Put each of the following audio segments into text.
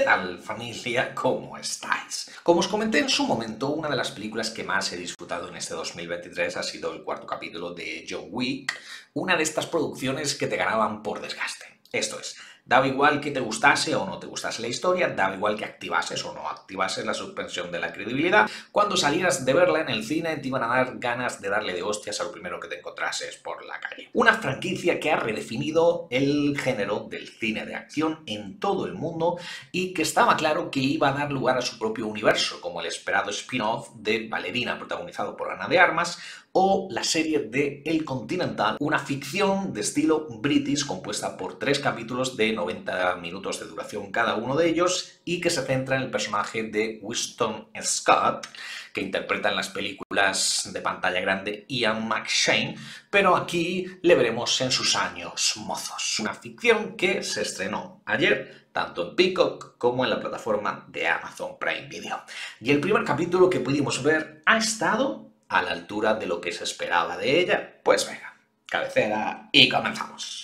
tal, familia? ¿Cómo estáis? Como os comenté en su momento, una de las películas que más he disfrutado en este 2023 ha sido el cuarto capítulo de John Wick, una de estas producciones que te ganaban por desgaste. Esto es, daba igual que te gustase o no te gustase la historia, daba igual que activases o no activases la suspensión de la credibilidad, cuando salieras de verla en el cine te iban a dar ganas de darle de hostias a lo primero que te encontrases por la calle. Una franquicia que ha redefinido el género del cine de acción en todo el mundo y que estaba claro que iba a dar lugar a su propio universo, como el esperado spin-off de Ballerina, protagonizado por Ana de Armas, o la serie de El Continental, una ficción de estilo british compuesta por 3 capítulos de 90 minutos de duración cada uno de ellos y que se centra en el personaje de Winston Scott, que interpreta en las películas de pantalla grande Ian McShane, pero aquí le veremos en sus años mozos. Una ficción que se estrenó ayer tanto en Peacock como en la plataforma de Amazon Prime Video. Y el primer capítulo que pudimos ver ha estado a la altura de lo que se esperaba de ella. Pues venga, cabecera y comenzamos.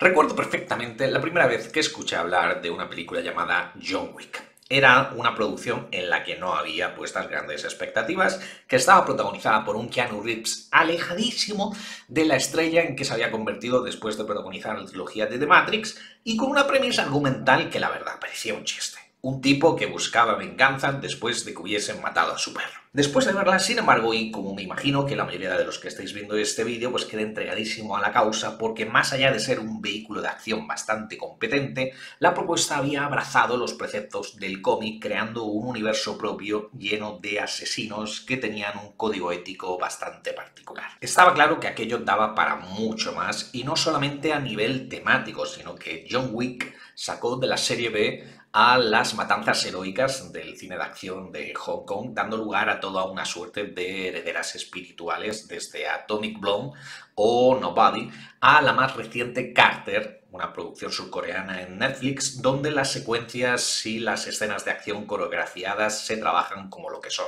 Recuerdo perfectamente la primera vez que escuché hablar de una película llamada John Wick. Era una producción en la que no había puestas grandes expectativas, que estaba protagonizada por un Keanu Reeves alejadísimo de la estrella en que se había convertido después de protagonizar la trilogía de The Matrix y con una premisa argumental que la verdad parecía un chiste. Un tipo que buscaba venganza después de que hubiesen matado a su perro. Después de verla, sin embargo, y como me imagino que la mayoría de los que estáis viendo este vídeo, pues quedé entregadísimo a la causa porque más allá de ser un vehículo de acción bastante competente, la propuesta había abrazado los preceptos del cómic creando un universo propio lleno de asesinos que tenían un código ético bastante particular. Estaba claro que aquello daba para mucho más y no solamente a nivel temático, sino que John Wick sacó de la serie B a las matanzas heroicas del cine de acción de Hong Kong, dando lugar a toda una suerte de herederas espirituales, desde Atomic Blonde o Nobody a la más reciente Carter, una producción surcoreana en Netflix, donde las secuencias y las escenas de acción coreografiadas se trabajan como lo que son,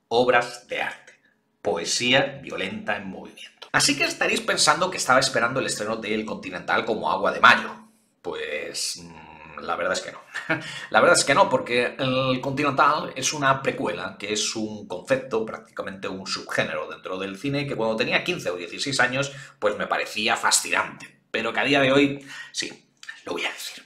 obras de arte, poesía violenta en movimiento. Así que estaréis pensando que estaba esperando el estreno de El Continental como agua de mayo. Pues la verdad es que no. La verdad es que no, porque El Continental es una precuela, que es un concepto, prácticamente un subgénero dentro del cine, que cuando tenía 15 o 16 años, pues me parecía fascinante. Pero que a día de hoy, sí, lo voy a decir.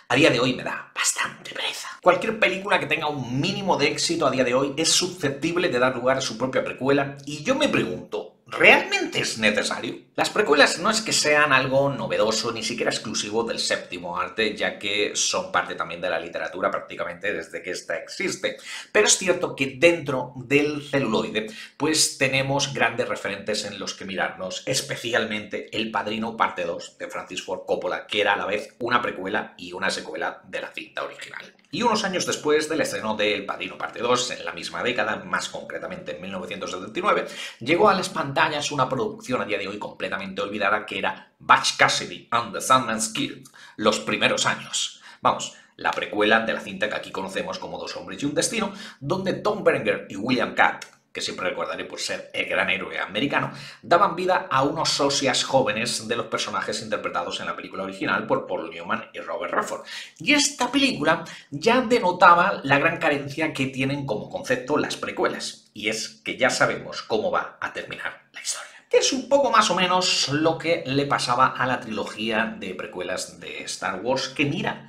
A día de hoy me da bastante pereza. Cualquier película que tenga un mínimo de éxito a día de hoy es susceptible de dar lugar a su propia precuela, y yo me pregunto, ¿realmente es necesario? Las precuelas no es que sean algo novedoso, ni siquiera exclusivo del séptimo arte, ya que son parte también de la literatura prácticamente desde que ésta existe. Pero es cierto que dentro del celuloide, pues tenemos grandes referentes en los que mirarnos, especialmente El Padrino Parte 2 de Francis Ford Coppola, que era a la vez una precuela y una secuela de la cinta original. Y unos años después del estreno de El Padrino Parte 2, en la misma década, más concretamente en 1979, llegó a las pantallas una producción a día de hoy completamente olvidada que era Butch Cassidy and the Sundance Kid, Los primeros años. Vamos, la precuela de la cinta que aquí conocemos como Dos hombres y un destino, donde Tom Berenger y William Katt, que siempre recordaré por ser el gran héroe americano, daban vida a unos socias jóvenes de los personajes interpretados en la película original por Paul Newman y Robert Redford. Y esta película ya denotaba la gran carencia que tienen como concepto las precuelas, y es que ya sabemos cómo va a terminar la historia. Que es un poco más o menos lo que le pasaba a la trilogía de precuelas de Star Wars, que mira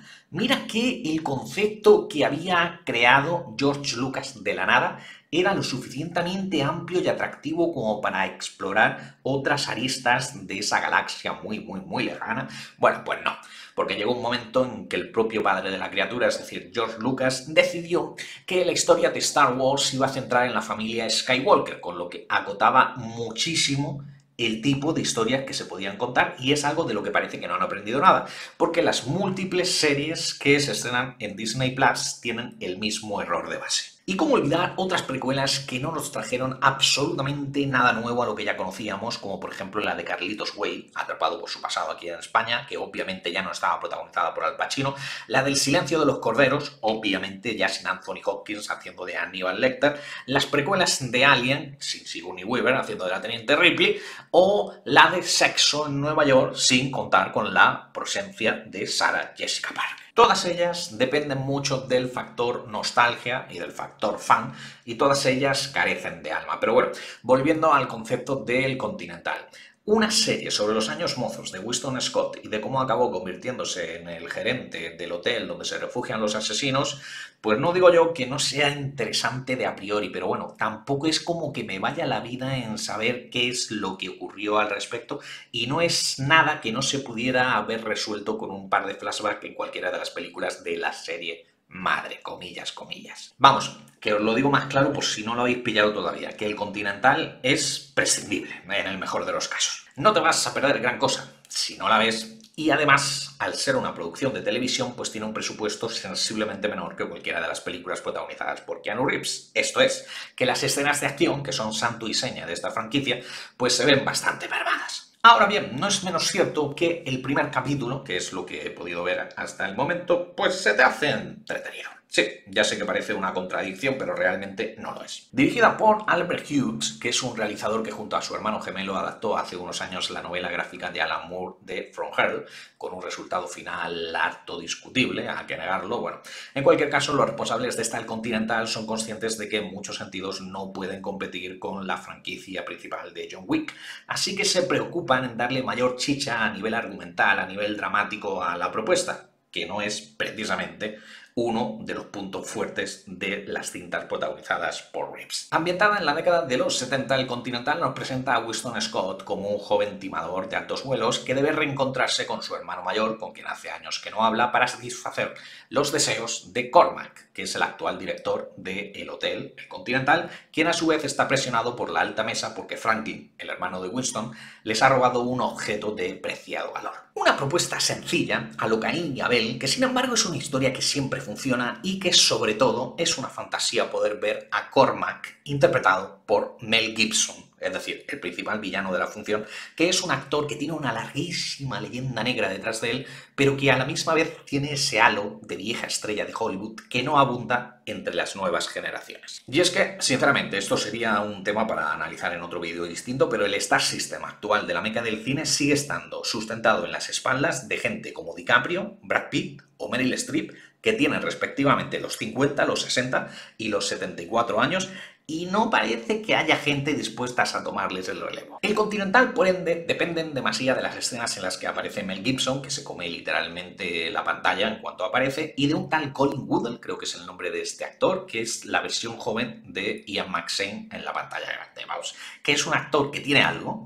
que el concepto que había creado George Lucas de la nada era lo suficientemente amplio y atractivo como para explorar otras aristas de esa galaxia muy lejana. Bueno, pues no, porque llegó un momento en que el propio padre de la criatura, es decir, George Lucas, decidió que la historia de Star Wars se iba a centrar en la familia Skywalker, con lo que acotaba muchísimo el tipo de historias que se podían contar, y es algo de lo que parece que no han aprendido nada, porque las múltiples series que se estrenan en Disney Plus tienen el mismo error de base. Y cómo olvidar otras precuelas que no nos trajeron absolutamente nada nuevo a lo que ya conocíamos, como por ejemplo la de Carlitos Way, atrapado por su pasado aquí en España, que obviamente ya no estaba protagonizada por Al Pacino, la del Silencio de los Corderos, obviamente ya sin Anthony Hopkins haciendo de Hannibal Lecter, las precuelas de Alien, sin Sigourney Weaver haciendo de la Teniente Ripley, o la de Sexo en Nueva York, sin contar con la presencia de Sarah Jessica Parker. Todas ellas dependen mucho del factor nostalgia y del factor fan, y todas ellas carecen de alma. Pero bueno, volviendo al concepto del Continental. Una serie sobre los años mozos de Winston Scott y de cómo acabó convirtiéndose en el gerente del hotel donde se refugian los asesinos, pues no digo yo que no sea interesante de a priori, pero bueno, tampoco es como que me vaya la vida en saber qué es lo que ocurrió al respecto, y no es nada que no se pudiera haber resuelto con un par de flashbacks en cualquiera de las películas de la serie madre, comillas, comillas. Vamos, que os lo digo más claro por si no lo habéis pillado todavía, que el Continental es prescindible, en el mejor de los casos. No te vas a perder gran cosa si no la ves, y además, al ser una producción de televisión, pues tiene un presupuesto sensiblemente menor que cualquiera de las películas protagonizadas por Keanu Reeves. Esto es, que las escenas de acción, que son santo y seña de esta franquicia, pues se ven bastante mermadas. Ahora bien, no es menos cierto que el primer capítulo, que es lo que he podido ver hasta el momento, pues se te hace entretenido. Sí, ya sé que parece una contradicción, pero realmente no lo es. Dirigida por Albert Hughes, que es un realizador que junto a su hermano gemelo adaptó hace unos años la novela gráfica de Alan Moore de From Hell, con un resultado final harto discutible, hay que negarlo. Bueno, en cualquier caso, los responsables de esta El Continental son conscientes de que en muchos sentidos no pueden competir con la franquicia principal de John Wick, así que se preocupan en darle mayor chicha a nivel argumental, a nivel dramático a la propuesta, que no es precisamente uno de los puntos fuertes de las cintas protagonizadas por Reeves. Ambientada en la década de los 70, El Continental nos presenta a Winston Scott como un joven timador de altos vuelos que debe reencontrarse con su hermano mayor, con quien hace años que no habla, para satisfacer los deseos de Cormac, que es el actual director del hotel El Continental, quien a su vez está presionado por la alta mesa porque Franklin, el hermano de Winston, les ha robado un objeto de preciado valor. Una propuesta sencilla, a lo Caín y Abel, que sin embargo es una historia que siempre funciona y que sobre todo es una fantasía poder ver a Cormac interpretado por Mel Gibson, es decir, el principal villano de la función, que es un actor que tiene una larguísima leyenda negra detrás de él, pero que a la misma vez tiene ese halo de vieja estrella de Hollywood que no abunda entre las nuevas generaciones. Y es que, sinceramente, esto sería un tema para analizar en otro vídeo distinto, pero el Star System actual de la meca del cine sigue estando sustentado en las espaldas de gente como DiCaprio, Brad Pitt o Meryl Streep, que tienen respectivamente los 50, los 60 y los 74 años, y no parece que haya gente dispuesta a tomarles el relevo. El Continental, por ende, dependen demasiado de las escenas en las que aparece Mel Gibson, que se come literalmente la pantalla en cuanto aparece, y de un tal Colin Woodell, creo que es el nombre de este actor, que es la versión joven de Ian McShane en la pantalla grande, vamos, que es un actor que tiene algo,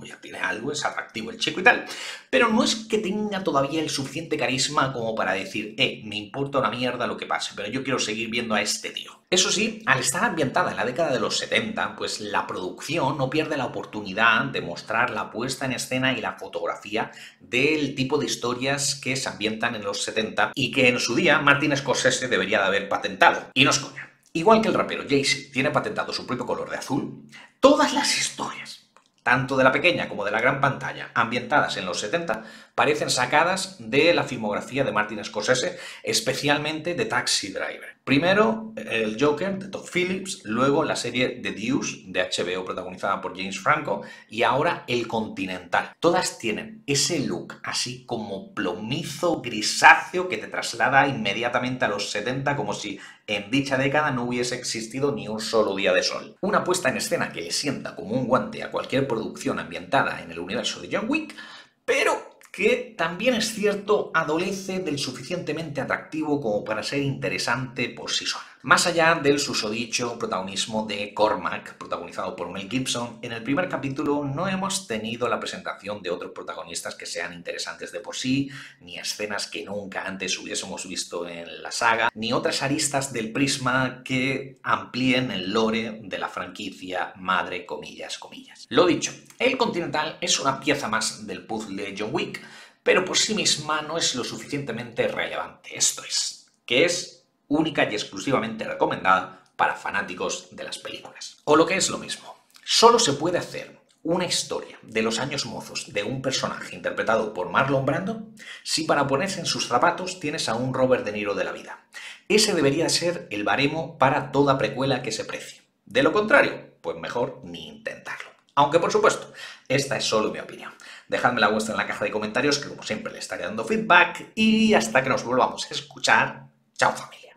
es atractivo el chico y tal, pero no es que tenga todavía el suficiente carisma como para decir, me importa una mierda lo que pase, pero yo quiero seguir viendo a este tío. Eso sí, al estar ambientada en la década de los 70, pues la producción no pierde la oportunidad de mostrar la puesta en escena y la fotografía del tipo de historias que se ambientan en los 70 y que en su día Martin Scorsese debería de haber patentado. Y no es coña. Igual que el rapero Jay-Z tiene patentado su propio color de azul, todas las historias, tanto de la pequeña como de la gran pantalla, ambientadas en los 70, parecen sacadas de la filmografía de Martin Scorsese, especialmente de Taxi Driver. Primero el Joker de Todd Phillips, luego la serie The Deuce de HBO protagonizada por James Franco y ahora El Continental. Todas tienen ese look así como plomizo, grisáceo, que te traslada inmediatamente a los 70 como si en dicha década no hubiese existido ni un solo día de sol. Una puesta en escena que le sienta como un guante a cualquier producción ambientada en el universo de John Wick, pero que también es cierto adolece del suficientemente atractivo como para ser interesante por sí sola. Más allá del susodicho protagonismo de Cormac, protagonizado por Mel Gibson, en el primer capítulo no hemos tenido la presentación de otros protagonistas que sean interesantes de por sí, ni escenas que nunca antes hubiésemos visto en la saga, ni otras aristas del prisma que amplíen el lore de la franquicia madre, comillas, comillas. Lo dicho, el Continental es una pieza más del puzzle de John Wick, pero por sí misma no es lo suficientemente relevante. Esto es, que es única y exclusivamente recomendada para fanáticos de las películas. O lo que es lo mismo, solo se puede hacer una historia de los años mozos de un personaje interpretado por Marlon Brando si para ponerse en sus zapatos tienes a un Robert De Niro de la vida. Ese debería ser el baremo para toda precuela que se precie. De lo contrario, pues mejor ni intentarlo. Aunque por supuesto, esta es solo mi opinión. Dejadme la vuestra en la caja de comentarios, que como siempre le estaré dando feedback, y hasta que nos volvamos a escuchar, chao familia.